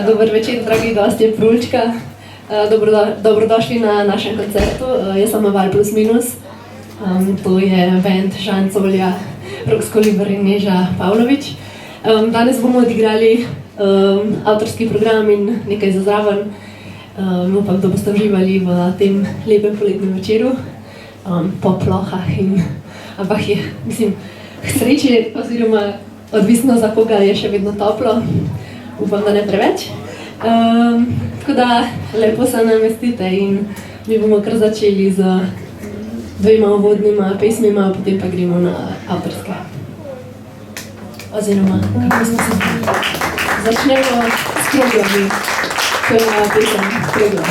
Dober večer, dragi gostje Prulčka. Dobrodošli na našem koncertu. Jaz sem Val Plus Minus. To je band Žan Colja, Roksko Liber in Neža Pavlović. Danes bomo odigrali avtorski program in nekaj za zraven. Upam, da boste uživali v tem lepem poletnem večeru. Po plohah in... Ampak je, mislim, k sreči oziroma odvisno za koga je še vedno toplo. Upam, da ne preveč. Tako da lepo se namestite in mi bomo kar začeli z dvema uvodnima pesmima, potem pa gremo na avtorske. Oziroma, kako smo se zdali? Začnemo s Kroglami. To je moja pesem Krogla.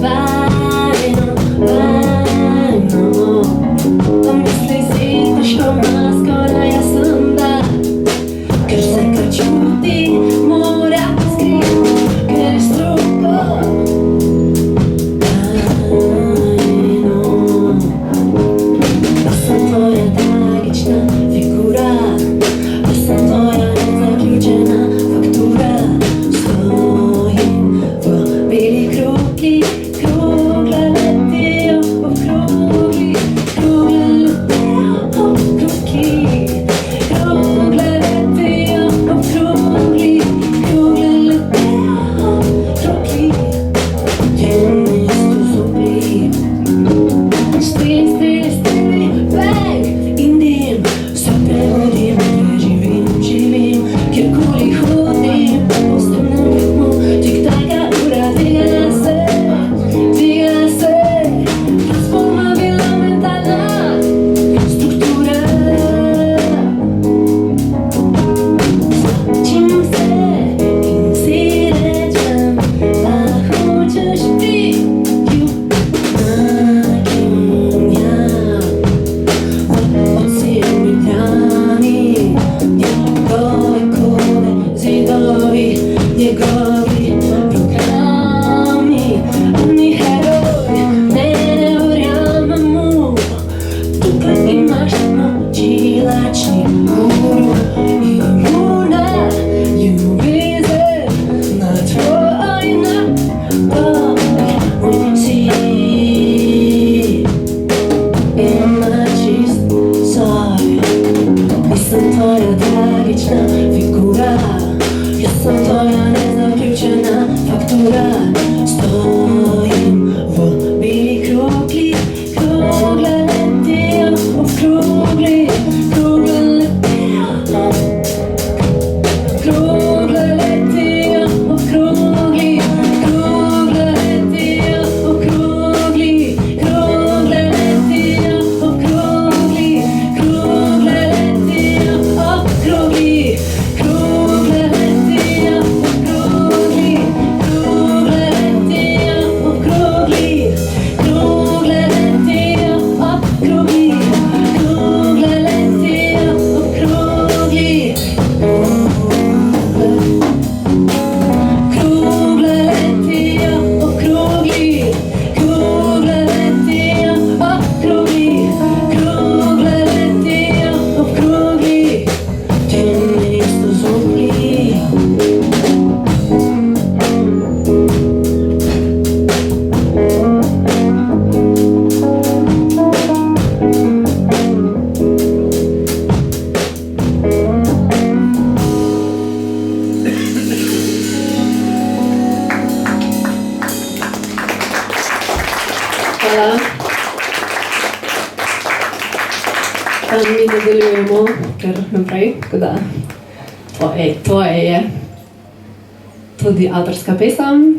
Bye. Hvala. Mi nadaljujemo kar naprej, tako da tvoje je tudi avtorska pesem.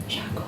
Žako.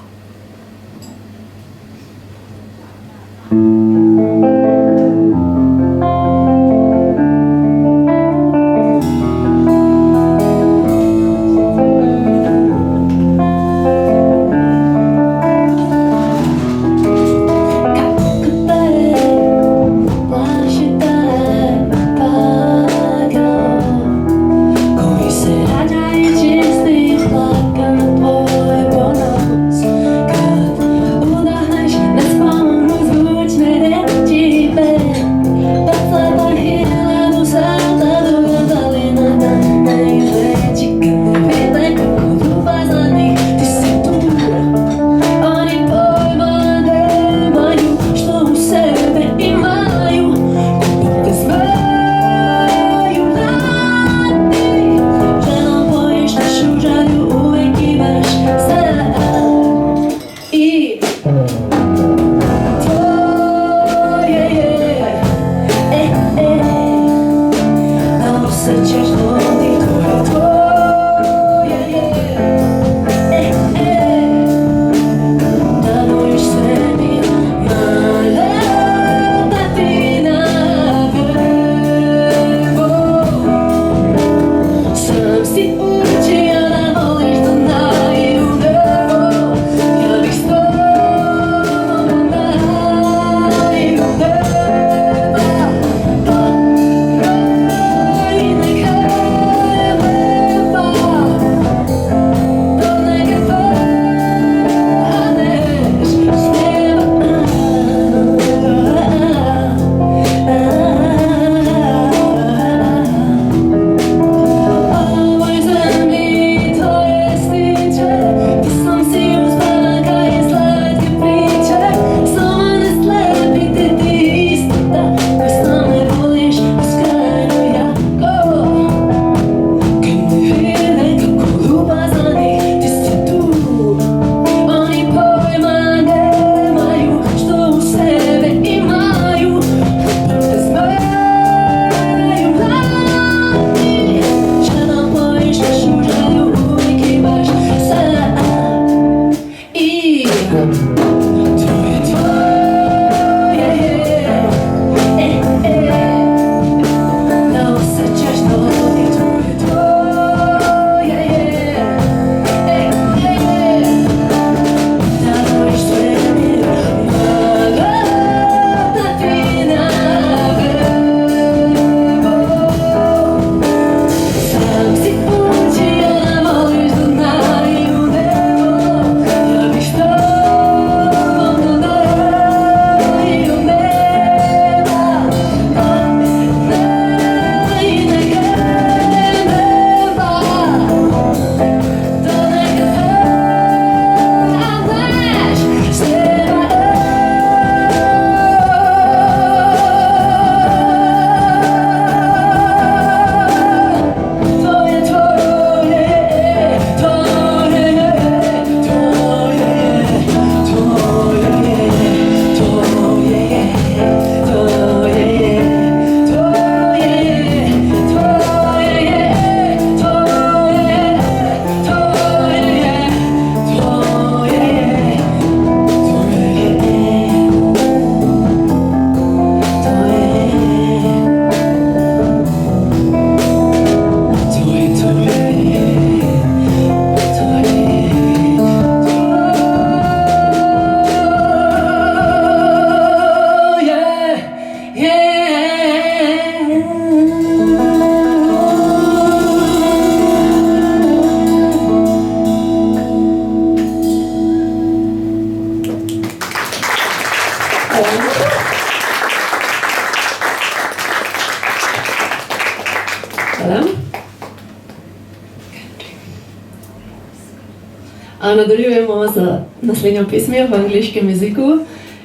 Nadaljujemo z naslednjo pesmijo v angleškem jeziku,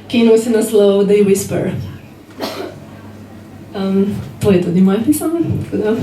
ki nosi naslov They Whisper. To je tudi moja pesem, tako da...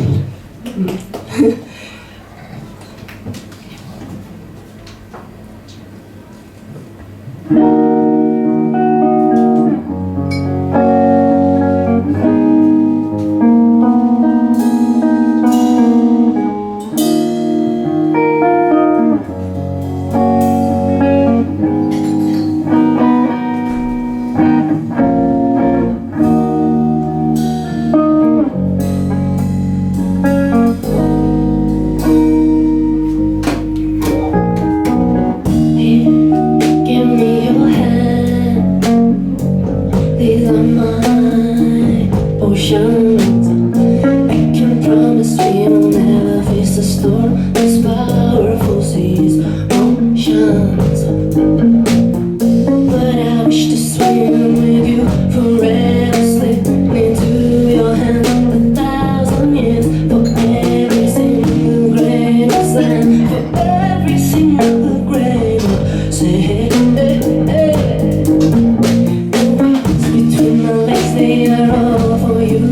every single grain of sand. Between my legs, they are all for you.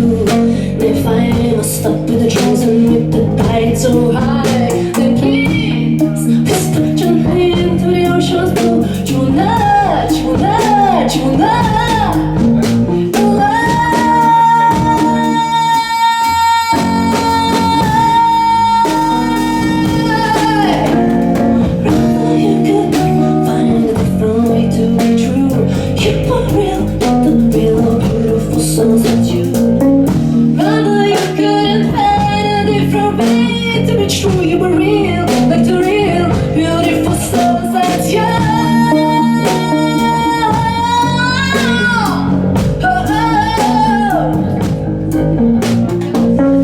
If I must stop with the drums and with the tide so high, then please whisper gently into the ocean's blue. Jonah, Jonah, Jonah. True, you were real, like the real, beautiful souls that you. I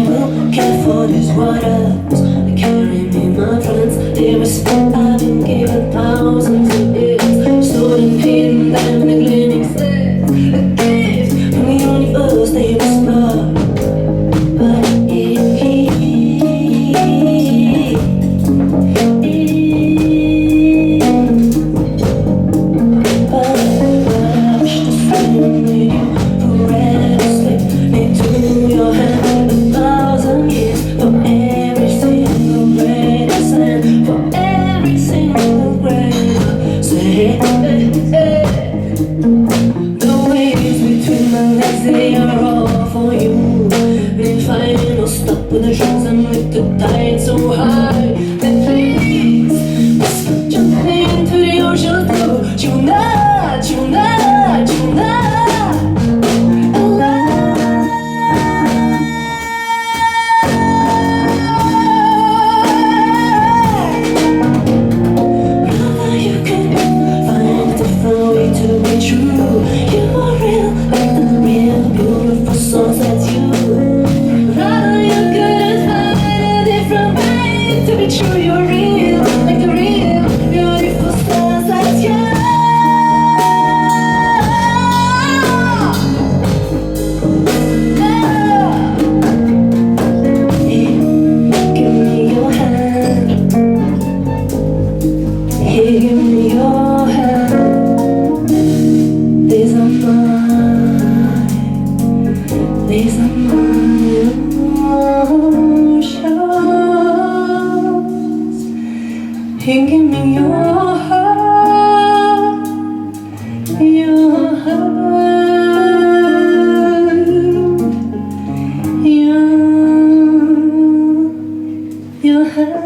will care for these waters, they carry me, my friends. They respect I've been given thousands of years, stored in hidden diamond and gleaming stairs. A gift from the universe, they whisper. They are all for you. If I don't stop with the drums and with the tide so high, then please whisper gently into the ocean's blue. Jonah, Jonah, Jonah. Brother, you could find a different way to be true. You are real, like the real, beautiful souls that's you. Rather you couldn't find a different way to be true. You're real, like the real, beautiful souls that's you. Give me your hand. Hey, give me your hand. These are mine. These are my emotions. Hey, give me your heart. Your heart. Your heart.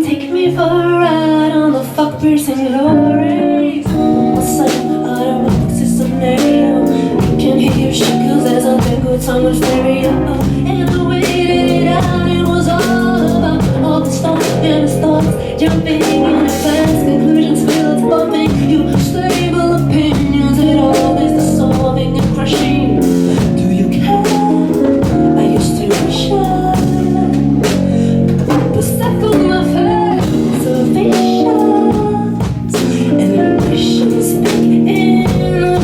Take me for a ride on the fog-piercing lorries. The sound of the rocks is scenario. You can hear your shackles as a good song of stereo. And the way that it out, it was all about all the storms and the stars jumping in a fast conclusions filled bumping. You stable opinions, it all is dissolving and crushing. Do you care? I used to be shy. The stuck on my face of visions and ambitions speak in.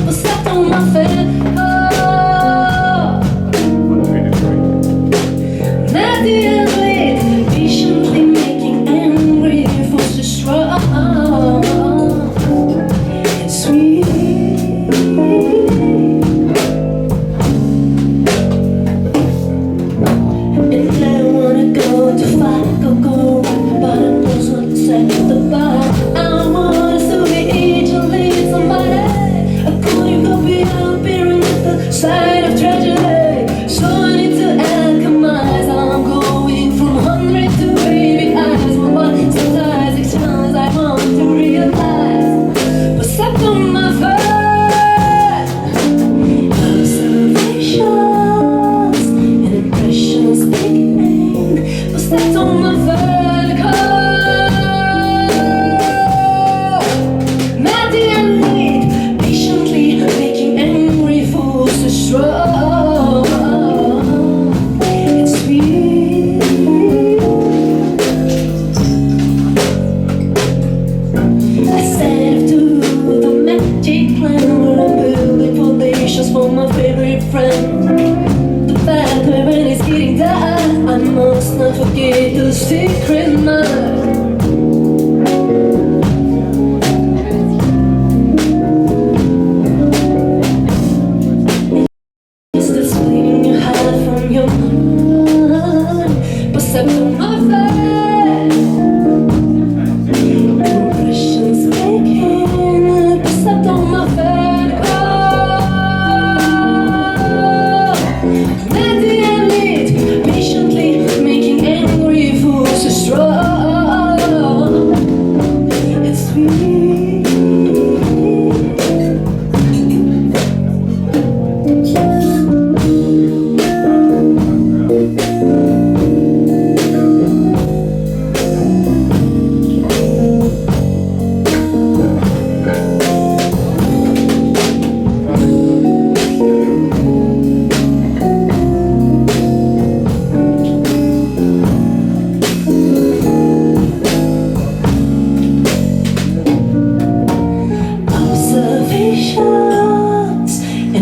The stuck on my face. Not the ugly, patiently making angry, forced to struggle.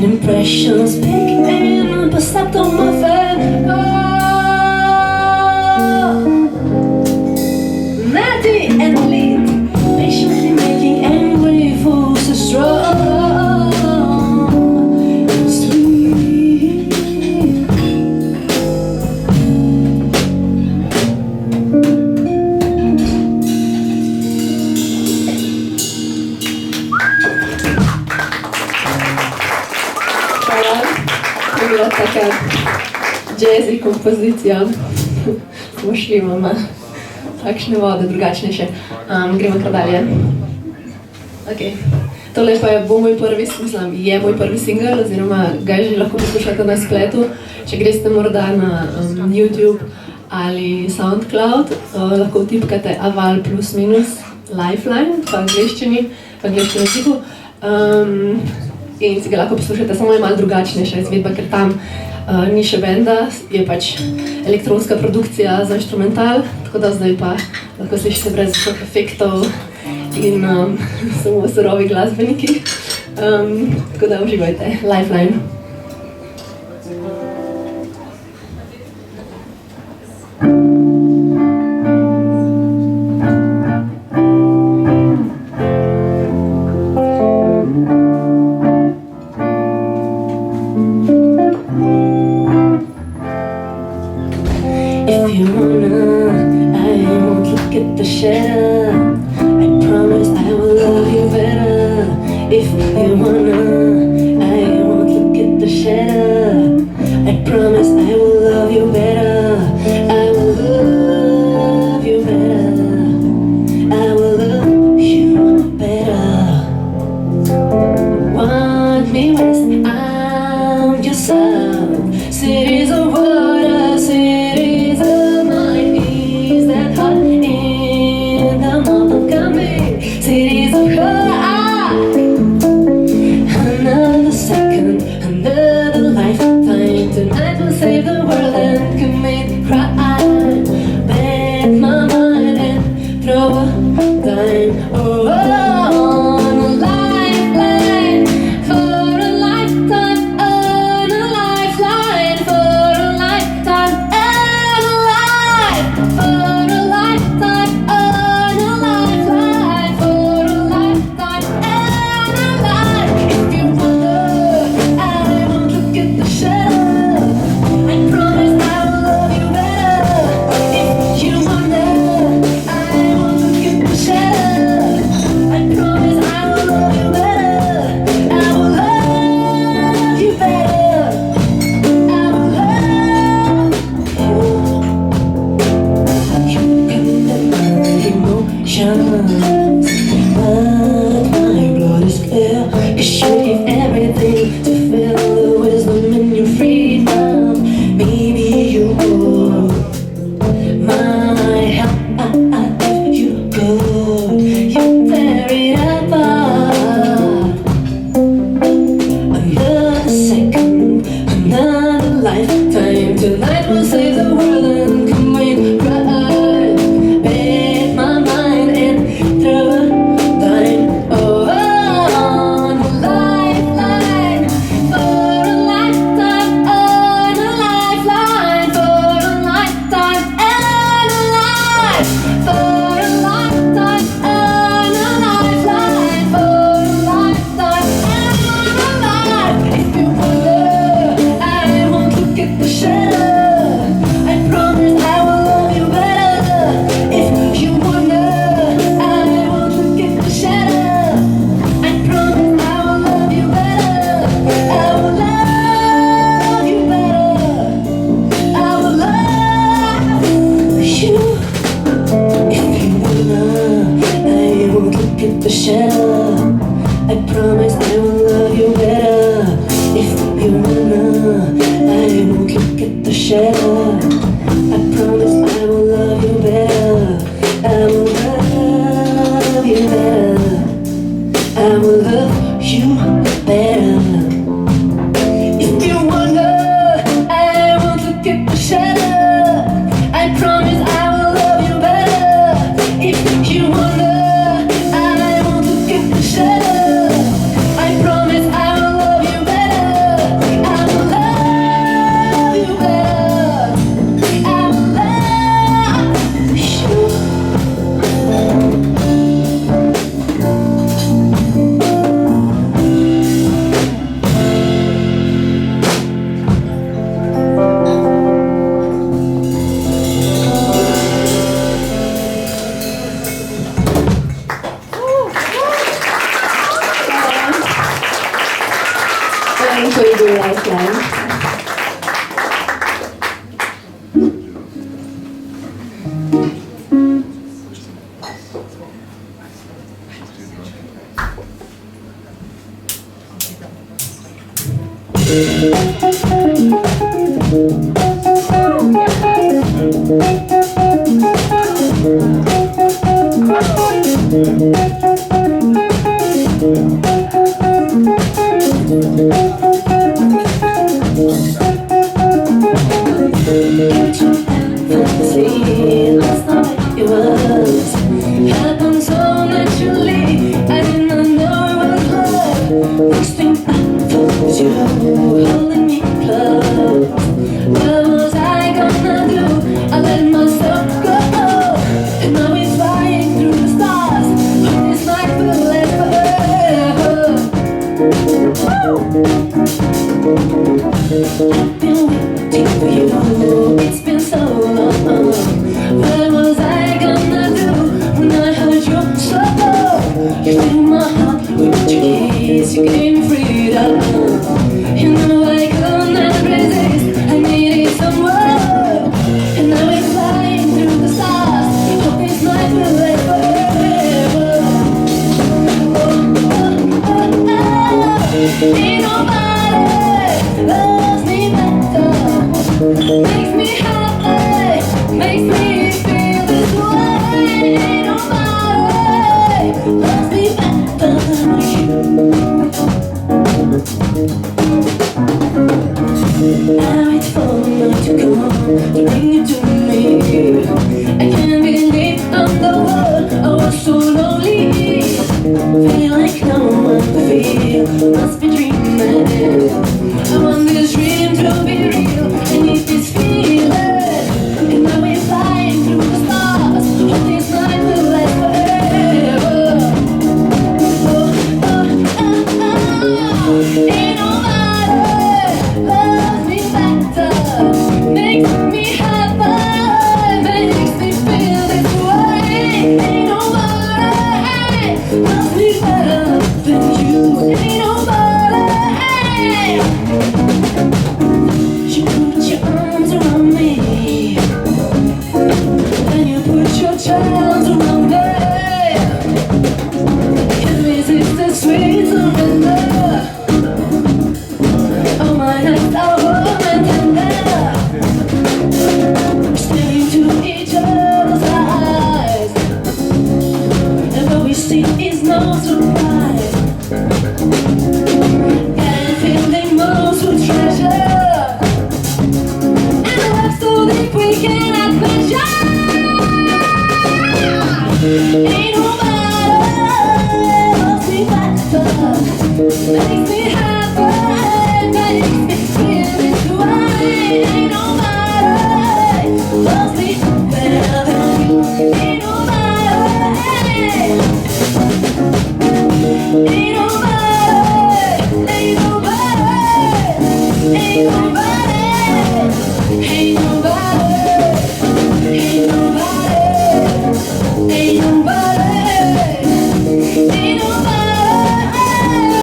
and impressions pick me and percept on my face. Natty and lead, patiently making angry fools so strong. Sweet. Hvala. To je bila taka jazzy kompozicija. Smo šli mama takšne vode, drugačnejše. Gremo kar dalje. Okay. Tole pa je moj prvi single, oziroma ga že lahko poslušate na spletu. Če greste morda na YouTube ali SoundCloud, lahko vtipkate Aval plus minus Lifeline v angleščini jeziku. In si ga lahko poslušate, samo je malo drugačnejša izvedba, ker tam ni še benda, je pač elektronska produkcija za inštrumental, tako da zdaj pa lahko slišite brez vseh efektov in samo surovi glasbeniki. Tako da uživajte. Lifeline. If you wanna, I won't look at the shadow. I promise I will love you better. If you wanna, I won't look at Thank you, Lifeline. See, last night it was happened so naturally. I did not know it was love. Next thing I thought was you holding me close. What was I gonna do? I let myself go, and now we're flying through the stars. Hope this night will last forever. I've been waiting for you. It's been so long. What was I gonna do when I heard you so low? You filled my heart with your kiss. You gave me freedom. You know I could not resist. I needed some more. And now we're flying through the stars. Hope this night will last forever. Ain't nobody loves me better. Makes me happy, makes me feel this way. Ain't nobody loves me better than you. I wait for night to come to bring you to me. I can't believe I'm the one. I was so lonely. Feel like no one could feel. Must be dreaming. I want this dream to be real.